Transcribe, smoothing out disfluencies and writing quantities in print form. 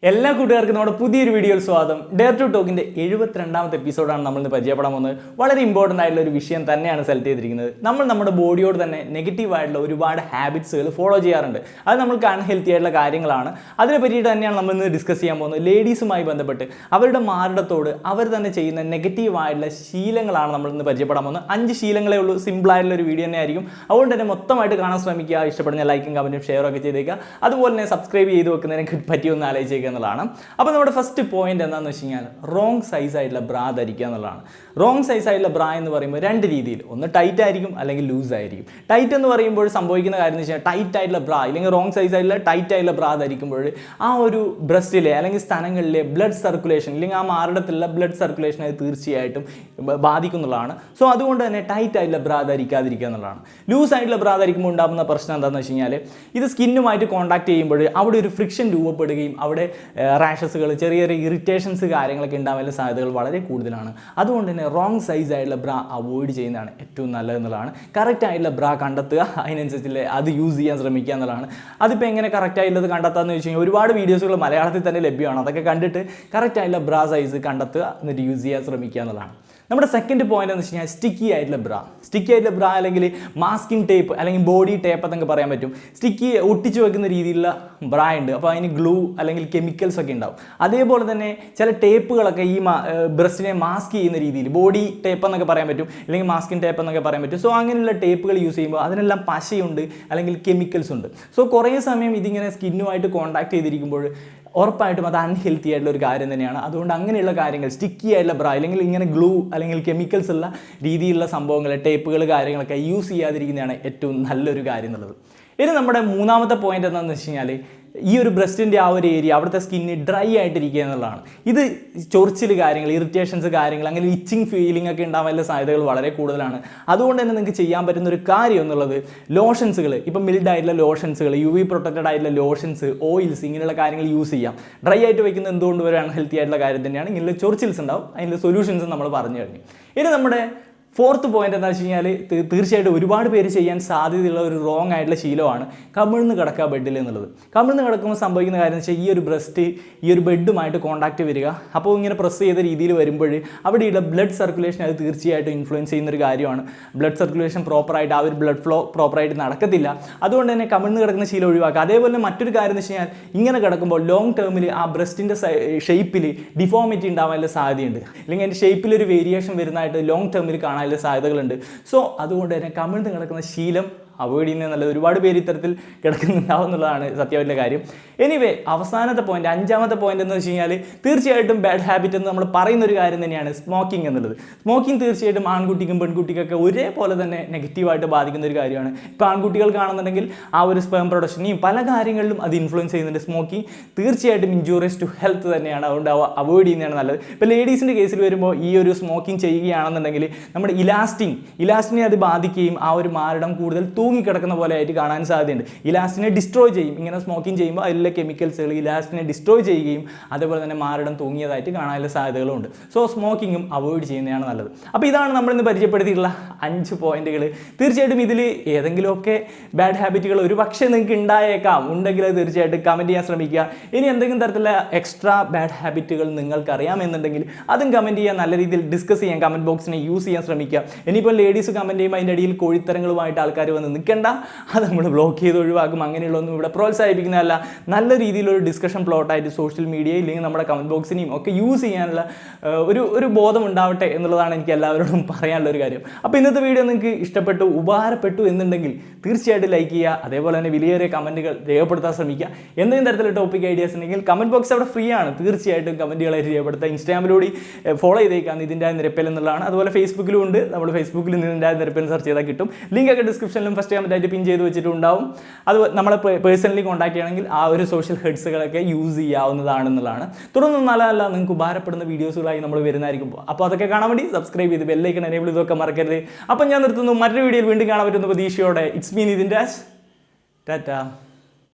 എല്ലാ കൂട്ടുകാർക്കും നമ്മുടെ പുതിയൊരു വീഡിയോയിൽ സ്വാഗതം. ഡെയർ ടു ടോക്കിൻ്റെ 72ാമത്തെ എപ്പിസോഡാണ് നമ്മളിന്ന് പരിചയപ്പെടാൻ പോകുന്നത്. വളരെ ഇമ്പോർട്ടൻ്റ് ആയിട്ടുള്ള ഒരു വിഷയം തന്നെയാണ് സെലക്ട് ചെയ്തിരിക്കുന്നത്. നമ്മൾ നമ്മുടെ ബോഡിയോട് തന്നെ നെഗറ്റീവായിട്ടുള്ള ഒരുപാട് ഹാബിറ്റ്സുകൾ ഫോളോ ചെയ്യാറുണ്ട്. അത് നമ്മൾക്ക് അൺഹെൽത്തി ആയിട്ടുള്ള കാര്യങ്ങളാണ്. അതിനെ പറ്റിയിട്ട് തന്നെയാണ് നമ്മളിന്ന് ഡിസ്കസ് ചെയ്യാൻ പോകുന്നത്. ലേഡീസുമായി ബന്ധപ്പെട്ട് അവരുടെ മാറിടത്തോട് അവർ തന്നെ ചെയ്യുന്ന നെഗറ്റീവായിട്ടുള്ള ശീലങ്ങളാണ് നമ്മളിന്ന് പരിചയപ്പെടാൻ പോകുന്നത്. 5 ശീലങ്ങളേ ഉള്ളൂ. സിമ്പിളായിട്ടുള്ള ഒരു വീഡിയോ തന്നെ ആയിരിക്കും. അതുകൊണ്ട് തന്നെ മൊത്തമായിട്ട് കാണാൻ ശ്രമിക്കുക. ഇഷ്ടപ്പെടുന്ന ലൈക്കും കമൻറ്റും ഷെയറൊക്കെ ചെയ്തേക്കുക. അതുപോലെ തന്നെ സബ്സ്ക്രൈബ് ചെയ്ത് വെക്കുന്നതിനെ പറ്റിയൊന്ന് ആലോചിച്ചേക്കുക എന്നുള്ളതാണ്. അപ്പോൾ നമ്മുടെ ഫസ്റ്റ് പോയിന്റ് എന്താണെന്ന് വെച്ച് കഴിഞ്ഞാൽ റോങ് സൈസ് ആയിട്ടുള്ള ബ്രാ ധരിക്കുക എന്നുള്ളതാണ്. റോങ് സൈസ് ആയിട്ടുള്ള ബ്രാ എന്ന് പറയുമ്പോൾ 2 രീതിയിൽ, ഒന്ന് ടൈറ്റ് ആയിരിക്കും അല്ലെങ്കിൽ ലൂസ് ആയിരിക്കും. ടൈറ്റ് എന്ന് പറയുമ്പോൾ സംഭവിക്കുന്ന കാര്യം എന്ന് വെച്ചാൽ ടൈറ്റ് ആയിട്ടുള്ള ബ്രാ അല്ലെങ്കിൽ റോങ് സൈസ് ആയിട്ടുള്ള ടൈറ്റ് ആയിട്ടുള്ള ബ്രാ ധരിക്കുമ്പോൾ ആ ഒരു ബ്രസ്റ്റിലെ അല്ലെങ്കിൽ സ്ഥലങ്ങളിലെ ബ്ലഡ് സർക്കുലേഷൻ അല്ലെങ്കിൽ ആ മാറിടത്തിലുള്ള ബ്ലഡ് സർക്കുലേഷൻ അത് തീർച്ചയായിട്ടും ബാധിക്കുന്നുള്ളതാണ്. സോ അതുകൊണ്ട് തന്നെ ടൈറ്റ് ആയിട്ടുള്ള ബ്രാ ധരിക്കാതിരിക്കുക എന്നുള്ളതാണ്. ലൂസ് ആയിട്ടുള്ള ബ്രാ ധരിക്കുമ്പോൾ ഉണ്ടാകുന്ന പ്രശ്നം എന്താണെന്ന് വെച്ച് കഴിഞ്ഞാൽ ഇത് സ്കിന്നുമായിട്ട് കോൺടാക്ട് ചെയ്യുമ്പോൾ അവിടെ ഒരു ഫ്രിക്ഷൻ രൂപപ്പെടുകയും അവിടെ റാഷസുകൾ, ചെറിയ ചെറിയ ഇറിറ്റേഷൻസ് കാര്യങ്ങളൊക്കെ ഉണ്ടാവാനുള്ള സാധ്യതകൾ വളരെ കൂടുതലാണ്. അതുകൊണ്ട് തന്നെ റോങ് സൈസ് ആയിട്ടുള്ള ബ്രാ അവോയ്ഡ് ചെയ്യുന്നതാണ് ഏറ്റവും നല്ലതെന്നുള്ളതാണ്. കറക്റ്റ് ആയിട്ടുള്ള ബ്രാ കണ്ടെത്തുക, അതിനനുസരിച്ച് അത് യൂസ് ചെയ്യാൻ ശ്രമിക്കുക എന്നുള്ളതാണ്. അതിപ്പോൾ എങ്ങനെ കറക്റ്റ് ആയിട്ടുള്ളത് കണ്ടെത്താമെന്ന് വെച്ച് കഴിഞ്ഞാൽ ഒരുപാട് വീഡിയോസുകൾ മലയാളത്തിൽ തന്നെ ലഭ്യമാണ്. അതൊക്കെ കണ്ടിട്ട് കറക്റ്റ് ആയിട്ടുള്ള ബ്രാ സൈസ് കണ്ടെത്തുക, എന്നിട്ട് യൂസ് ചെയ്യാൻ ശ്രമിക്കുക എന്നുള്ളതാണ്. നമ്മുടെ സെക്കൻഡ് പോയിന്റ് എന്ന് വെച്ച് കഴിഞ്ഞാൽ സ്റ്റിക്കി ആയിട്ടുള്ള ബ്രാ. സ്റ്റിക്കി ആയിട്ടുള്ള ബ്രാ അല്ലെങ്കിൽ മാസ്കിംഗ് ടേപ്പ് അല്ലെങ്കിൽ ബോഡി ടേപ്പ് എന്നൊക്കെ പറയാൻ പറ്റും. സ്റ്റിക്കി ഒട്ടിച്ച് വെക്കുന്ന രീതിയിലുള്ള ബ്രാ ഉണ്ട്. അപ്പോൾ അതിന് ഗ്ലൂ അല്ലെങ്കിൽ കെമിക്കൽസ് ഒക്കെ ഉണ്ടാവും. അതേപോലെ തന്നെ ചില ടേപ്പുകളൊക്കെ ഈ ബ്രസ്റ്റിനെ മാസ്ക് ചെയ്യുന്ന രീതിയിൽ ബോഡി ടേപ്പ് എന്നൊക്കെ പറയാൻ പറ്റും, അല്ലെങ്കിൽ മാസ്കിംഗ് ടേപ്പ് എന്നൊക്കെ പറയാൻ പറ്റും. സോ അങ്ങനെയുള്ള ടേപ്പുകൾ യൂസ് ചെയ്യുമ്പോൾ അതിനെല്ലാം പശയുണ്ട് അല്ലെങ്കിൽ കെമിക്കൽസ് ഉണ്ട്. സോ കുറേ സമയം ഇതിങ്ങനെ സ്കിന്നുമായിട്ട് കോൺടാക്ട് ചെയ്തിരിക്കുമ്പോൾ ഉറപ്പായിട്ടും അത് അൺഹെൽത്തി ആയിട്ടുള്ള ഒരു കാര്യം തന്നെയാണ്. അതുകൊണ്ട് അങ്ങനെയുള്ള കാര്യങ്ങൾ സ്റ്റിക്കി ആയിട്ടുള്ള ബ്രാ അല്ലെങ്കിൽ ഇങ്ങനെ ഗ്ലൂ അല്ലെങ്കിൽ കെമിക്കൽസ് ഉള്ള രീതിയിലുള്ള സംഭവങ്ങൾ, ടേപ്പുകൾ, കാര്യങ്ങളൊക്കെ യൂസ് ചെയ്യാതിരിക്കുന്നതാണ് ഏറ്റവും നല്ലൊരു കാര്യം എന്നുള്ളത്. ഇനി നമ്മുടെ മൂന്നാമത്തെ പോയിന്റ് എന്താണെന്ന് വെച്ച് കഴിഞ്ഞാൽ ഈ ഒരു ബ്രസ്റ്റിൻ്റെ ആ ഒരു ഏരിയ, അവിടുത്തെ സ്കിന്ന് ഡ്രൈ ആയിട്ടിരിക്കുക എന്നുള്ളതാണ്. ഇത് ചൊറിച്ചിൽ കാര്യങ്ങൾ, ഇറിറ്റേഷൻസ് കാര്യങ്ങൾ, അങ്ങനെ ഇച്ചിങ് ഫീലിംഗ് ഒക്കെ ഉണ്ടാവാനുള്ള സാധ്യതകൾ വളരെ കൂടുതലാണ്. അതുകൊണ്ട് തന്നെ നിങ്ങൾക്ക് ചെയ്യാൻ പറ്റുന്ന ഒരു കാര്യം എന്നുള്ളത് ലോഷൻസുകൾ, ഇപ്പം മിൽഡ് ആയിട്ടുള്ള ലോഷൻസുകൾ, UV പ്രൊട്ടക്റ്റഡ് ആയിട്ടുള്ള ലോഷൻസ്, ഓയിൽസ്, ഇങ്ങനെയുള്ള കാര്യങ്ങൾ യൂസ് ചെയ്യാം. ഡ്രൈ ആയിട്ട് വയ്ക്കുന്നത് എന്തുകൊണ്ട് ഒരു അൺഹെൽത്തി ആയിട്ടുള്ള കാര്യം തന്നെയാണ്. ഇങ്ങനെയുള്ള ചൊറിച്ചിൽസ് ഉണ്ടാവും, അതിൻ്റെ സൊല്യൂഷൻസ് നമ്മൾ പറഞ്ഞു കഴിഞ്ഞു. ഇനി നമ്മുടെ ഫോർത്ത് പോയിന്റ് എന്താ വെച്ച് കഴിഞ്ഞാൽ തീർച്ചയായിട്ടും ഒരുപാട് പേര് ചെയ്യാൻ സാധ്യതയുള്ള ഒരു റോങ് ആയിട്ടുള്ള ശീലമാണ് കമിഴ്ന്ന് കിടക്കുക ബെഡിൽ എന്നുള്ളത്. കമിഴ്ന്ന് കിടക്കുമ്പോൾ സംഭവിക്കുന്ന കാര്യം എന്ന് വെച്ചാൽ ഈ ഒരു ബ്രസ്റ്റ് ഈ ഒരു ബെഡുമായിട്ട് കോൺടാക്റ്റ് വരിക. അപ്പോൾ ഇങ്ങനെ പ്രസ് ചെയ്ത രീതിയിൽ വരുമ്പോൾ അവിടെയുള്ള ബ്ലഡ് സർക്കുലേഷൻ അത് തീർച്ചയായിട്ടും ഇൻഫ്ലുവൻസ് ചെയ്യുന്നൊരു കാര്യമാണ്. ബ്ലഡ് സർക്കുലേഷൻ പ്രോപ്പറായിട്ട്, ആ ഒരു ബ്ലഡ് ഫ്ലോ പ്രോപ്പറായിട്ട് നടക്കത്തില്ല. അതുകൊണ്ട് തന്നെ കമിഴ്ന്ന് കിടക്കുന്ന ശീലം ഒഴിവാക്കുക. അതേപോലെ മറ്റൊരു കാര്യം എന്ന് വെച്ച് കഴിഞ്ഞാൽ ഇങ്ങനെ കിടക്കുമ്പോൾ ലോങ് ടേമിൽ ആ ബ്രസ്റ്റിൻ്റെ ഷേപ്പിൽ ഡിഫോമിറ്റി ഉണ്ടാവാനുള്ള സാധ്യതയുണ്ട്, അല്ലെങ്കിൽ അതിൻ്റെ ഷേപ്പിലൊരു വേരിയേഷൻ വരുന്നതായിട്ട് ലോങ് ടേമിൽ കാണാനുള്ള സാധ്യതകളുണ്ട്. സോ അതുകൊണ്ട് തന്നെ കമിഴ്ന്ന് കിടക്കുന്ന ശീലം അവോയ്ഡ് ചെയ്യുന്നത് നല്ലത്. ഒരുപാട് പേര് ഇത്തരത്തിൽ കിടക്കുന്നുണ്ടാവും എന്നുള്ളതാണ് സത്യമായിട്ടുള്ള കാര്യം. എനിവേ അവസാനത്തെ പോയിന്റ്, 5ാമത്തെ പോയിന്റ് എന്ന് വെച്ച് കഴിഞ്ഞാൽ തീർച്ചയായിട്ടും ബാഡ് ഹാബിറ്റ് എന്ന് നമ്മൾ പറയുന്ന ഒരു കാര്യം തന്നെയാണ് സ്മോക്കിംഗ് എന്നുള്ളത്. സ്മോക്കിംഗ് തീർച്ചയായിട്ടും ആൺകുട്ടിക്കും പെൺകുട്ടിക്കൊക്കെ ഒരേപോലെ തന്നെ നെഗറ്റീവായിട്ട് ബാധിക്കുന്ന ഒരു കാര്യമാണ്. ഇപ്പോൾ ആൺകുട്ടികൾ കാണുന്നുണ്ടെങ്കിൽ ആ ഒരു സ്പേം പ്രൊഡക്ഷനെയും പല കാര്യങ്ങളിലും അത് ഇൻഫ്ലുവൻസ് ചെയ്യുന്നുണ്ട്. സ്മോക്കിംഗ് തീർച്ചയായിട്ടും ഇൻജൂറിയസ് ടു ഹെൽത്ത് തന്നെയാണ്. അതുകൊണ്ട് അവോയ്ഡ് ചെയ്യുന്നതാണ് നല്ലത്. ഇപ്പോൾ ലേഡീസിൻ്റെ കേസിൽ വരുമ്പോൾ ഈ ഒരു സ്മോക്കിംഗ് ചെയ്യുകയാണെന്നുണ്ടെങ്കിൽ നമ്മുടെ ഇലാസ്റ്റിനെ അത് ബാധിക്കുകയും ആ ഒരു മാറിടം കൂടുതൽ തൂങ്ങിക്കിടക്കുന്ന പോലെ ആയിട്ട് കാണാൻ സാധ്യതയുണ്ട്. ഇലാസ്റ്റിനെ ഡിസ്ട്രോയ് ചെയ്യും. ഇങ്ങനെ സ്മോക്കിംഗ് ചെയ്യുമ്പോൾ അതിലെ കെമിക്കൽസുകൾ ഇലാസ്റ്റിനെ ഡിസ്ട്രോയ് ചെയ്യുകയും അതേപോലെ തന്നെ മാറിടം തൂങ്ങിയതായിട്ട് കാണാനുള്ള സാധ്യതകളുണ്ട്. സോ സ്മോക്കിങ്ങും അവോയ്ഡ് ചെയ്യുന്നതാണ് നല്ലത്. അപ്പോൾ ഇതാണ് നമ്മളിന്ന് പരിചയപ്പെടുത്തിയിട്ടുള്ള 5 പോയിന്റുകൾ. തീർച്ചയായിട്ടും ഇതിൽ ഏതെങ്കിലുമൊക്കെ ബാഡ് ഹാബിറ്റുകൾ ഒരു പക്ഷേ നിങ്ങൾക്ക് ഉണ്ടായേക്കാം. ഉണ്ടെങ്കിൽ അത് തീർച്ചയായിട്ടും കമൻറ്റ് ചെയ്യാൻ ശ്രമിക്കുക. ഇനി എന്തെങ്കിലും തരത്തിലുള്ള എക്സ്ട്രാ ബാഡ് ഹാബിറ്റുകൾ നിങ്ങൾക്ക് അറിയാമെന്നുണ്ടെങ്കിൽ അതും കമൻറ്റ് ചെയ്യാൻ, നല്ല രീതിയിൽ ഡിസ്കസ് ചെയ്യാൻ, കമൻറ്റ് ബോക്സിനെ യൂസ് ചെയ്യാൻ ശ്രമിക്കുക. ഇനിയിപ്പോൾ ലേഡീസ് കമൻറ്റ് ചെയ്യുമ്പോൾ അതിൻ്റെ അടിയിൽ കോഴിത്തരങ്ങളുമായിട്ട് ആൾക്കാർ വന്ന് നിൽക്കേണ്ട, അത് നമ്മൾ ബ്ലോക്ക് ചെയ്ത് ഒഴിവാക്കും. അങ്ങനെയുള്ളതൊന്നും ഇവിടെ പ്രോത്സാഹിപ്പിക്കുന്നതല്ല. നല്ല രീതിയിലൊരു ഡിസ്കഷൻ പ്ലോട്ടായിട്ട് സോഷ്യൽ മീഡിയ ഇല്ലെങ്കിൽ നമ്മുടെ കമൻറ്റ് ബോക്സിനെയും ഒക്കെ യൂസ് ചെയ്യാനുള്ള ഒരു ബോധം ഉണ്ടാവട്ടെ എന്നുള്ളതാണ് എനിക്ക് എല്ലാവരോടും പറയാനുള്ള ഒരു കാര്യം. അപ്പോൾ ഇന്നത്തെ വീഡിയോ നിങ്ങൾക്ക് ഇഷ്ടപ്പെട്ടു, ഉപകാരപ്പെട്ടു എന്നുണ്ടെങ്കിൽ തീർച്ചയായിട്ടും ലൈക്ക് ചെയ്യുക. അതേപോലെ തന്നെ വിലയേറിയ കമൻറ്റുകൾ രേഖപ്പെടുത്താൻ ശ്രമിക്കുക. എന്തെങ്കിലും തരത്തിലുള്ള ടോപ്പിക് ഐഡിയാസ് ഉണ്ടെങ്കിൽ കമൻറ്റ് ബോക്സ് അവിടെ ഫ്രീ ആണ്. തീർച്ചയായിട്ടും കമൻറ്റുകളായിട്ട് രേഖപ്പെടുത്തുക. ഇൻസ്റ്റാഗ്രാമിലൂടെ ഫോളോ ചെയ്തേക്കാം നidhinrajnirappel എന്നുള്ളതാണ്. അതുപോലെ ഫേസ്ബുക്കിലും ഉണ്ട്. നമ്മൾ ഫേസ്ബുക്കിൽ nidhinrajnirappel സെർച്ച് ചെയ്താൽ കിട്ടും. ലിങ്ക് ഒക്കെ ഡിസ്ക്രിപ്ഷനിലും ഫസ്റ്റ് കമൻറ്റായിട്ട് പിൻ ചെയ്ത് വെച്ചിട്ടുണ്ടാവും. അത് നമ്മളെ പേഴ്സണലി കോൺടാക്ട് ചെയ്യണമെങ്കിൽ ആ ഒരു സോഷ്യൽ ഹെഡ്സുകളൊക്കെ യൂസ് ചെയ്യാവുന്നതാണെന്നുള്ളതാണ്. തുടർന്ന് നല്ല നിങ്ങൾക്ക് ഉപകാരപ്പെടുന്ന വീഡിയോസുകളായി നമ്മൾ വരുന്നതായിരിക്കും. അപ്പോൾ അതൊക്കെ കാണാൻ വേണ്ടി സബ്സ്ക്രൈബ് ചെയ്ത് ബെല്ലൈക്കൺ എനേബിൾ ഇതൊക്കെ മറക്കരുത്. അപ്പം ഞാൻ നിർത്തുന്നു. മറ്റൊരു വീഡിയോയിൽ വീണ്ടും കാണാൻ പറ്റുന്ന പ്രതീക്ഷയോടെ. It's me Nithin Raj. ടാറ്റാ.